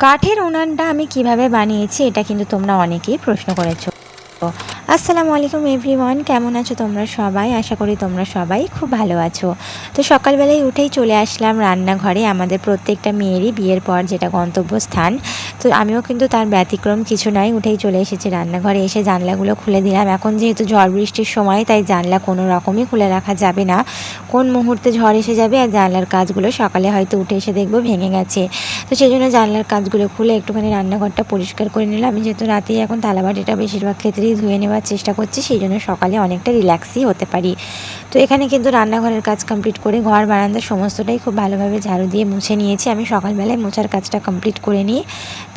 কাঠের উনানটা আমি কিভাবে বানিয়েছি এটা কিন্তু তোমরা অনেকেই প্রশ্ন করেছো। আসসালামু আলাইকুম এভরিওয়ান, কেমন আছো তোমরা সবাই? আশা করি তোমরা সবাই খুব ভালো আছো। তো সকালবেলায় উঠেই চলে আসলাম রান্নাঘরে। আমাদের প্রত্যেকটা মেয়েরই বিয়ের পর যেটা গন্তব্যস্থান, তো আমিও কিন্তু তার ব্যতিক্রম কিছু নয়। উঠেই চলে এসেছি রান্নাঘরে, এসে জানলাগুলো খুলে দিলাম। এখন যেহেতু ঝড় বৃষ্টির সময়, তাই জানলা কোনো রকমই খুলে রাখা যাবে না। কোন মুহূর্তে ঝড় এসে যাবে, আর জানলার কাজগুলো সকালে হয়তো উঠে এসে দেখবো ভেঙে গেছে। তো সেই জন্য জানলার কাজগুলো খুলে একটুখানি রান্নাঘরটা পরিষ্কার করে নিলাম। আমি যেহেতু রাতেই এখন থালাবাটিটা বেশিরভাগ ক্ষেত্রেই ধুয়ে নেওয়ার চেষ্টা করছি, সেই জন্য সকালে অনেকটা রিল্যাক্সই হতে পারি। তো এখানে কিন্তু রান্নাঘরের কাজ কমপ্লিট করে ঘর বারান্দা সমস্তটাই খুব ভালোভাবে ঝাড়ু দিয়ে মুছে নিয়েছি। আমি সকালবেলায় মোছার কাজটা কমপ্লিট করে নিই,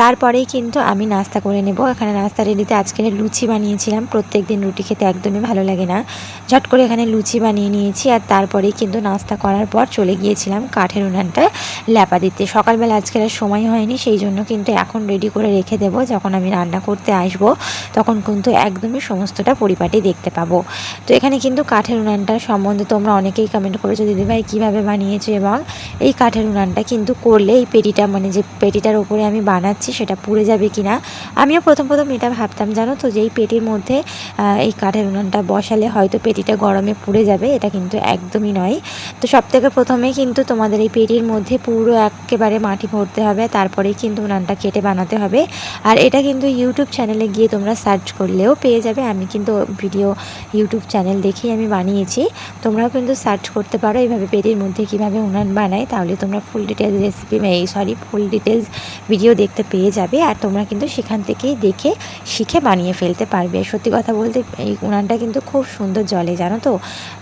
তারপরেই কিন্তু আমি নাস্তা করে নেব। এখানে নাস্তা রেডিতে আজকে লুচি বানিয়েছিলাম। প্রত্যেক দিন রুটি খেতে একদমই ভালো লাগে না, ঝট করে এখানে লুচি বানিয়ে নিয়েছি। আর তারপরেই কিন্তু নাস্তা করার পর চলে গিয়েছিলাম কাঠের উনানটা ল্যাপা দিতে। সকালবেলা আজকে আর সময় হয়নি, সেই জন্য কিন্তু এখন রেডি করে রেখে দেবো। যখন আমি রান্না করতে আসবো তখন কিন্তু একদমই সমস্তটা পরিপাটি দেখতে পাবো। তো এখানে কিন্তু কাঠের উনানটার সম্বন্ধে তোমরা অনেকেই কমেন্ট করেছো, দিদিভাই কীভাবে বানিয়েছো, এবং এই কাঠের উনানটা কিন্তু করলে এই পেটিটা, মানে যে পেটিটার উপরে আমি বানাচ্ছি সেটা পুড়ে যাবে কি না। আমিও প্রথম এটা ভাবতাম, জানো তো, যে এই পেটির মধ্যে এই কাঠের উনানটা বসালে হয়তো পেটিটা গরমে পুড়ে যাবে। এটা কিন্তু একদমই নয়। তো সবথেকে প্রথমে কিন্তু তোমাদের এই পেটির মধ্যে পুরো একেবারে মাটি ভরতে হবে, তারপরেই কিন্তু উনানটা কেটে বানাতে হবে। আর এটা কিন্তু ইউটিউব চ্যানেলে গিয়ে তোমরা সার্চ করলেও পেয়ে যাবে। আমি কিন্তু ভিডিও ইউটিউব চ্যানেল দেখেই আমি বানিয়েছি। তোমরাও কিন্তু সার্চ করতে পারো এইভাবে পেটির মধ্যে কীভাবে উনান বানায়, তাহলে তোমরা full details recipe full details video দেখতে পেয়ে যাবে। আর তোমরা কিন্তু সেখান থেকেই দেখে শিখে বানিয়ে ফেলতে পারবে। সত্যি কথা বলতে এই উনানটা কিন্তু খুব সুন্দর জ্বলে, জানো তো।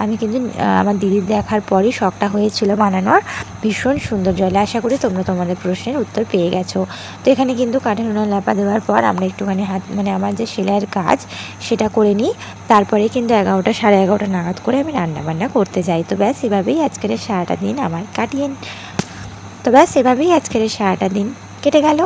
আমি কিন্তু আমার দিদির দেখার পরই শখটা হয়েছিল বানানোর। ভীষণ সুন্দর জ্বলে। আশা করি তোমরা তোমাদের প্রশ্নের উত্তর পেয়ে গেছো। তো এখানে কিন্তু কাঠের উনান ল্যাপা দেওয়ার পর আমরা একটুখানি আমার যে সেলাইয়ের কাজ সেটা করে নিই। তারপরে কিন্তু 11টা 11:30 নাগাদ করে আমি রান্নাবান্না করতে যাই। তো ব্যাস এভাবেই আজকের সারাটা দিন আমার কাটিয়ে তো ব্যাস এভাবেই আজকের সারাটা দিন কেটে গেল।